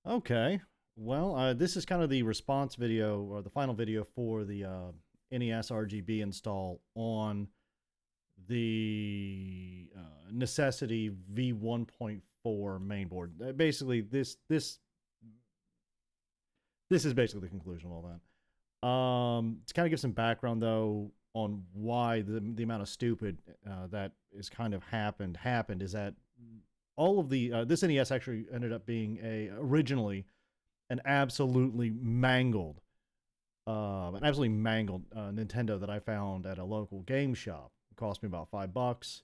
Okay. Well, this is kind of the response video or the final video for the NESRGB install on the NESessity V1.4 mainboard. Basically, this is basically the conclusion of all that. To kind of give some background though on why the amount of stupid that is kind of happened is that all of the this NES actually ended up being originally an absolutely mangled Nintendo that I found at a local game shop. It cost me about $5,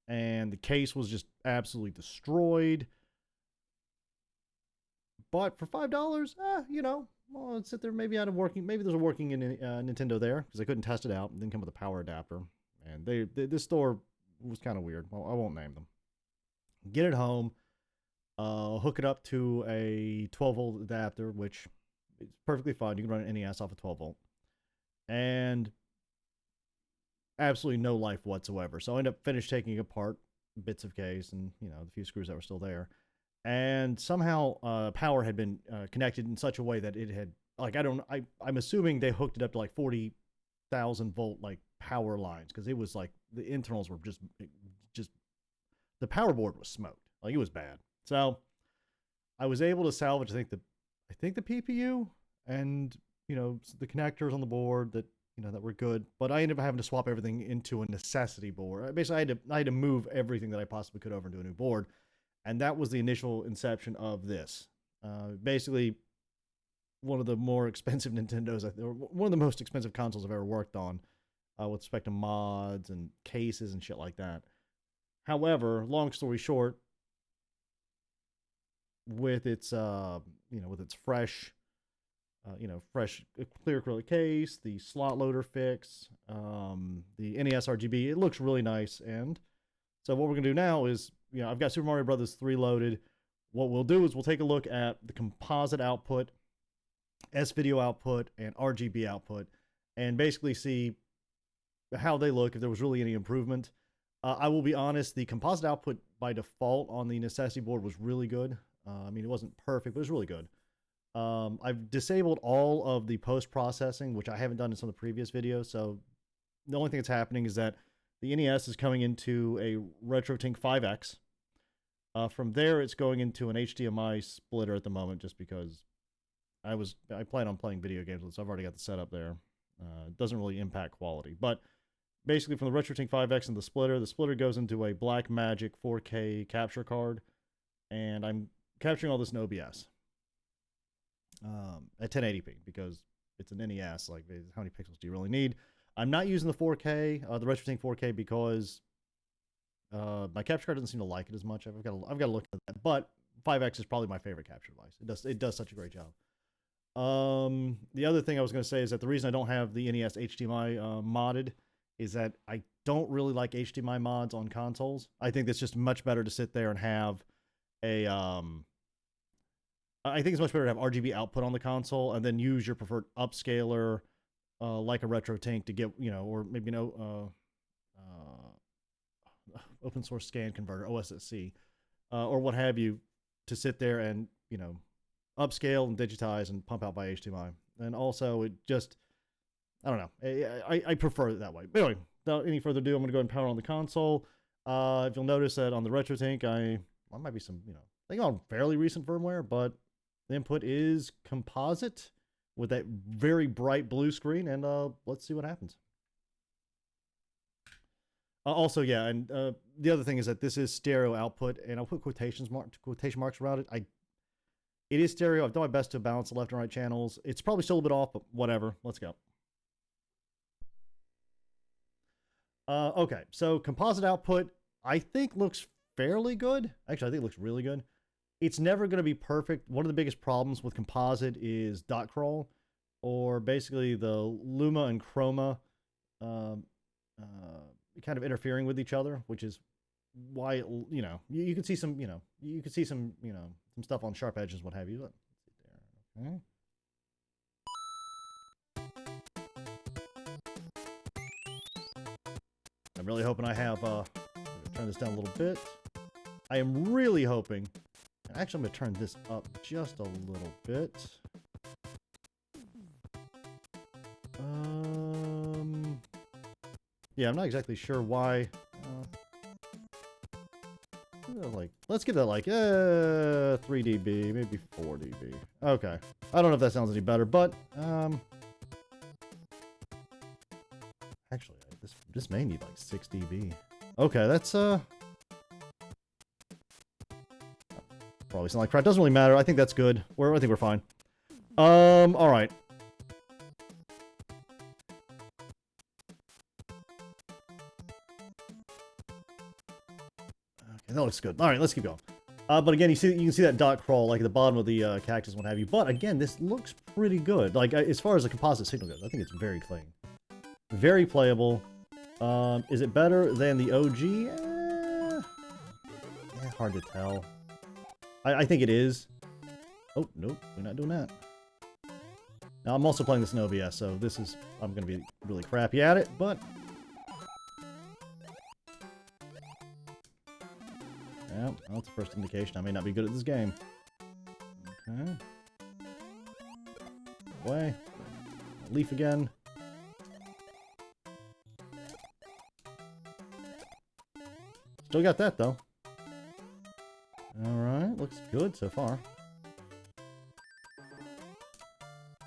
and the case was just absolutely destroyed. But for $5, well, I'd sit there. Maybe out of working. Maybe there's a working in Nintendo there because I couldn't test it out. It didn't come with a power adapter, and this store was kind of weird. Well, I won't name them. Get it home, hook it up to a 12-volt adapter, which is perfectly fine. You can run an NES off a 12-volt, and absolutely no life whatsoever. So I ended up taking apart bits of case and the few screws that were still there, and somehow power had been connected in such a way that it had I'm assuming they hooked it up to like 40,000 volt like power lines, because it was like the internals were just the power board was smoked. Like, it was bad. So I was able to salvage I think the PPU and the connectors on the board that that were good, but I ended up having to swap everything into a NESessity board. Basically, I had to move everything that I possibly could over into a new board, and that was the initial inception of this. Basically, one of the more expensive Nintendos, or one of the most expensive consoles I've ever worked on, with respect to mods and cases and shit like that. However, long story short, with its with its fresh clear acrylic case, the slot loader fix, the NESRGB, it looks really nice. And so what we're gonna do now is, I've got Super Mario Brothers 3 loaded. What we'll do is we'll take a look at the composite output, S-video output, and RGB output, and basically see how they look, if there was really any improvement. I will be honest, the composite output by default on the NESessity board was really good. It wasn't perfect, but it was really good. I've disabled all of the post-processing, which I haven't done in some of the previous videos, so the only thing that's happening is that the NES is coming into a RetroTink 5X. From there, it's going into an HDMI splitter at the moment, just because I plan on playing video games with it, so I've already got the setup there. It doesn't really impact quality, but basically from the RetroTink 5X and the splitter goes into a Blackmagic 4K capture card, and I'm capturing all this in OBS at 1080p because it's an NES. Like, how many pixels do you really need? I'm not using the 4K, the RetroTink 4K, because my capture card doesn't seem to like it as much. I've got to look at that. But 5X is probably my favorite capture device. It does such a great job. The other thing I was going to say is that the reason I don't have the NES HDMI modded is that I don't really like HDMI mods on consoles. I think it's just much better to sit there and have a I think it's much better to have RGB output on the console and then use your preferred upscaler, like a RetroTink, to get, or maybe open source scan converter, OSSC, or what have you, to sit there and upscale and digitize and pump out by HDMI. And also, it just, I don't know, I prefer it that way. But anyway, without any further ado, I'm going to go ahead and power on the console. If you'll notice that on the RetroTink, I might be some, I think on fairly recent firmware, but the input is composite with that very bright blue screen, and let's see what happens. Also, yeah, and the other thing is that this is stereo output, and I'll put quotation marks around it. It is stereo. I've done my best to balance the left and right channels. It's probably still a bit off, but whatever. Let's go. Okay, so composite output, I think, looks fairly good. Actually, I think it looks really good. It's never going to be perfect. One of the biggest problems with composite is dot crawl, or basically the luma and chroma kind of interfering with each other, which is why you can see some some stuff on sharp edges, what have you. Let's see there. Okay. I'm really hoping I have turn this down a little bit. I am really hoping, Actually, I'm going to turn this up just a little bit. Yeah, I'm not exactly sure why. Like, let's get that like 3 dB, maybe 4 dB. Okay, I don't know if that sounds any better, but actually, this may need like 6 dB. Okay, that's probably sound like crap. Doesn't really matter. I think that's good. I think we're fine. All right. Okay, that looks good. All right, let's keep going. But again, you can see that dot crawl like at the bottom of the cactus, what have you. But again, this looks pretty good. Like as far as the composite signal goes, I think it's very clean, very playable. Is it better than the OG? Hard to tell. I think it is. Oh nope, we're not doing that. Now I'm also playing this in OBS, so I'm gonna be really crappy at it, but. Yeah, well, that's the first indication I may not be good at this game. Okay. Away. Leaf again. Still got that, though. Alright, looks good so far.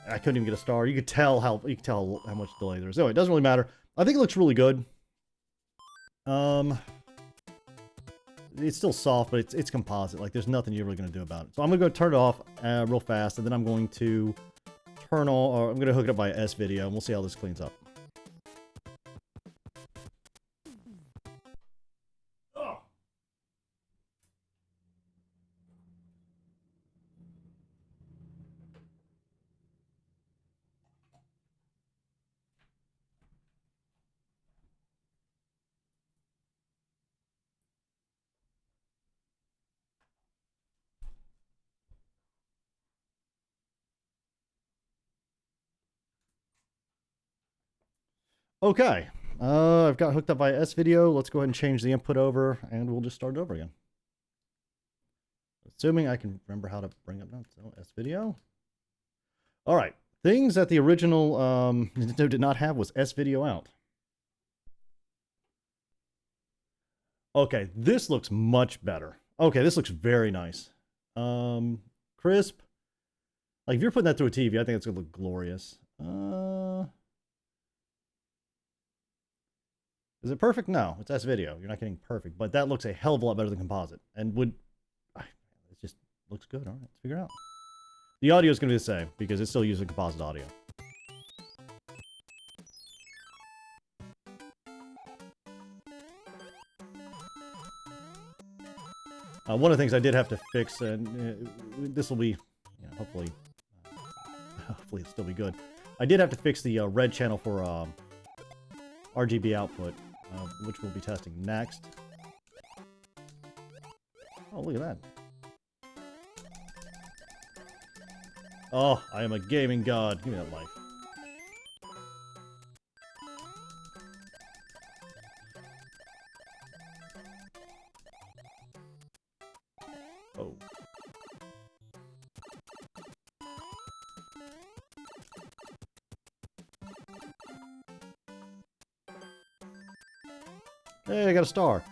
I couldn't even get a star. You could tell how much delay there is. Anyway, it doesn't really matter. I think it looks really good. It's still soft, but it's composite. Like, there's nothing you're really going to do about it. So I'm going to go turn it off real fast, and then I'm going to I'm going to hook it up by S-Video, and we'll see how this cleans up. Okay, I've got hooked up via S-Video. Let's go ahead and change the input over, and we'll just start it over again. Assuming I can remember how to bring up notes. So S-Video. All right, things that the original Nintendo did not have was S-Video out. Okay, this looks much better. Okay, this looks very nice. Crisp. Like, if you're putting that through a TV, I think it's gonna look glorious. Is it perfect? No, it's S-Video. You're not getting perfect, but that looks a hell of a lot better than composite, and it just looks good. All right, let's figure it out. The audio is going to be the same because it's still using composite audio. One of the things I did have to fix, and this will be, hopefully it'll still be good. I did have to fix the red channel for RGB output, which we'll be testing next. Oh, look at that. Oh, I am a gaming god. Give me that life. Oh. Hey, I got a star.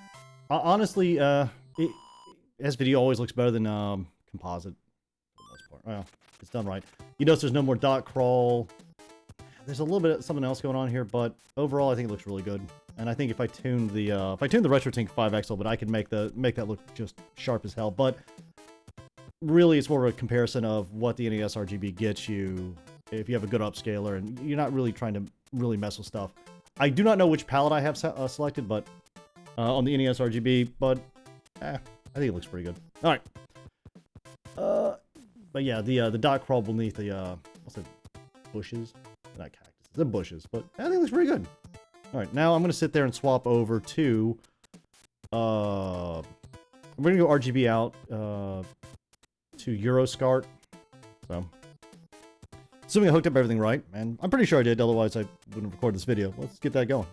Honestly, S-Video always looks better than composite for the most part. Well, it's done right. You notice there's no more dot crawl. There's a little bit of something else going on here, but overall, I think it looks really good. And I think if I tune the RetroTink 5X, but I can make that look just sharp as hell. But really, it's more of a comparison of what the NESRGB gets you if you have a good upscaler, and you're not really trying to really mess with stuff. I do not know which palette I have selected, but on the NESRGB, but I think it looks pretty good. All right. But yeah, the dot crawl beneath the what's it? Bushes? Not cactus. They're bushes, but I think it looks pretty good. All right, now I'm gonna sit there and swap over to I'm gonna go RGB out to Euroscart. So, assuming I hooked up everything right, and I'm pretty sure I did. Otherwise, I wouldn't record this video. Let's get that going.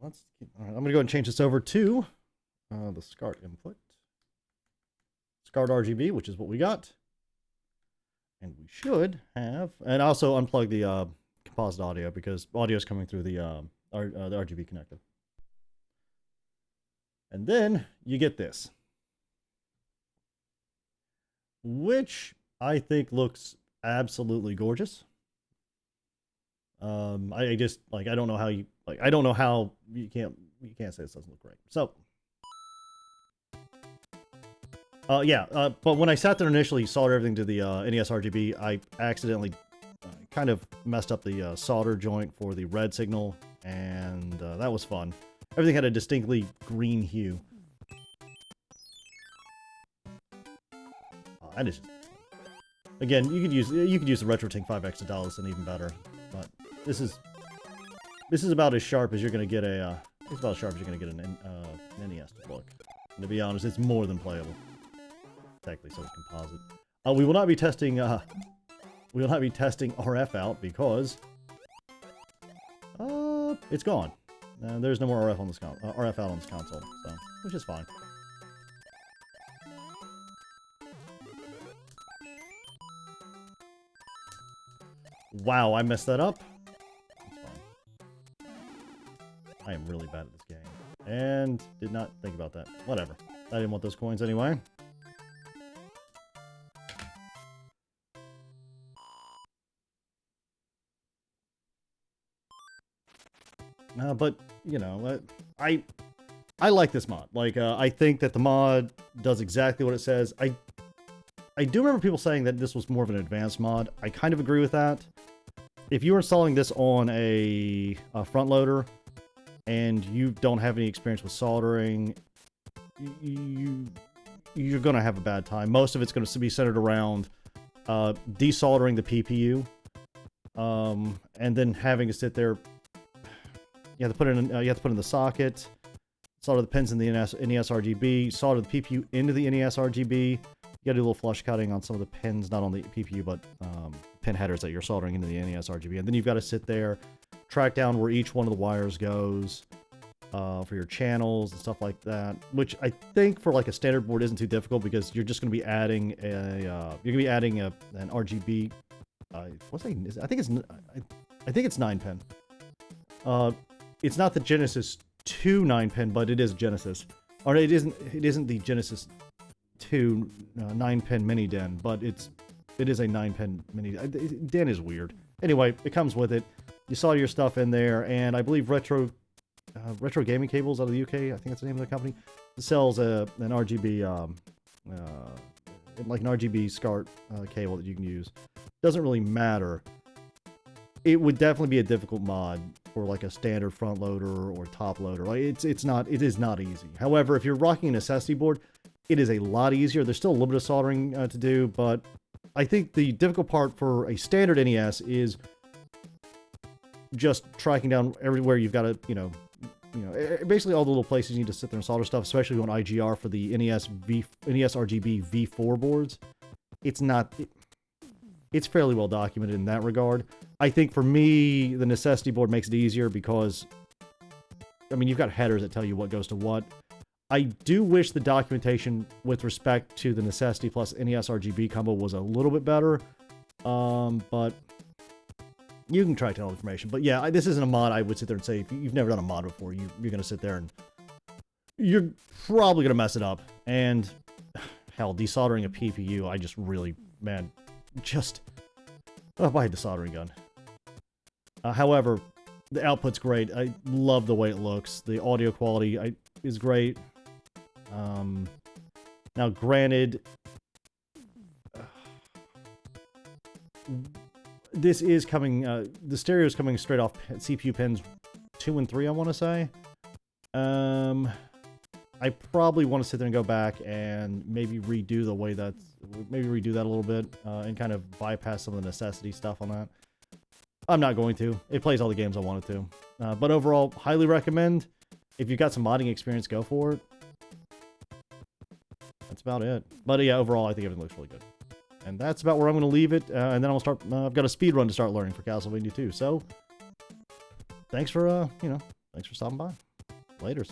All right, I'm going to go ahead and change this over to the SCART input. SCART RGB, which is what we got. And we should have, and also unplug the composite audio because audio is coming through the RGB connector. And then you get this, which I think looks absolutely gorgeous. I just like, I don't know how you like, I don't know how you can't say this doesn't look great. So but when I sat there initially, soldered everything to the NESRGB, I accidentally kind of messed up the solder joint for the red signal, and that was fun. Everything had a distinctly green hue. That is just... Again, you could use the RetroTink 5X to dial this in even better, but this is about as sharp as you're gonna get a it's about as sharp as you're gonna get an NES to look. And to be honest, it's more than playable. Technically, so it's composite. We will not be testing RF out because it's gone. There's no more RF on this RF out on this console, so which is fine. Wow, I messed that up. That's fine. I am really bad at this game, and did not think about that. Whatever. I didn't want those coins anyway. But, you know, I like this mod. Like, I think that the mod does exactly what it says. I do remember people saying that this was more of an advanced mod. I kind of agree with that. If you were installing this on a front loader and you don't have any experience with soldering, you're going to have a bad time. Most of it's going to be centered around desoldering the PPU and then having to sit there. You have to put in the socket, solder the pins in the NESRGB, solder the PPU into the NESRGB. You got to do a little flush cutting on some of the pins, not on the PPU, but pin headers that you're soldering into the NESRGB. And then you've got to sit there, track down where each one of the wires goes for your channels and stuff like that. Which I think for like a standard board isn't too difficult because you're just going to be adding an RGB. I think it's 9-pin. It's not the Genesis 2 9-pin, but it is Genesis. Or it isn't the Genesis 2 9-pin mini DEN, but it is a 9-pin mini. DEN is weird. Anyway, it comes with it. You saw your stuff in there, and I believe Retro Gaming Cables out of the UK, I think that's the name of the company, sells an RGB like an RGB SCART cable that you can use. Doesn't really matter. It would definitely be a difficult mod for like a standard front loader or top loader. Like it is not easy. However, if you're rocking a NESessity board, it is a lot easier. There's still a little bit of soldering to do, but I think the difficult part for a standard NES is just tracking down everywhere you've got to, basically all the little places you need to sit there and solder stuff, especially on IGR for the NESRGB V4 boards. It's fairly well documented in that regard. I think for me, the NESessity board makes it easier because, I mean, you've got headers that tell you what goes to what. I do wish the documentation with respect to the NESessity plus NESRGB combo was a little bit better, but you can track down all the information. But yeah, this isn't a mod I would sit there and say, if you've never done a mod before, you're going to sit there and you're probably going to mess it up. And hell, desoldering a PPU, I just really, man, I had the soldering gun. However, the output's great. I love the way it looks. The audio quality is great. Now, granted, this is coming. The stereo is coming straight off CPU pins 2 and 3. I want to say. I probably want to sit there and go back and maybe redo the way maybe redo that a little bit and kind of bypass some of the NESessity stuff on that. I'm not going to. It plays all the games I want it to. But overall, highly recommend. If you've got some modding experience, go for it. That's about it. But yeah, overall, I think everything looks really good. And that's about where I'm going to leave it. And then I'll start. I've got a speed run to start learning for Castlevania 2. So, thanks for thanks for stopping by. Laters.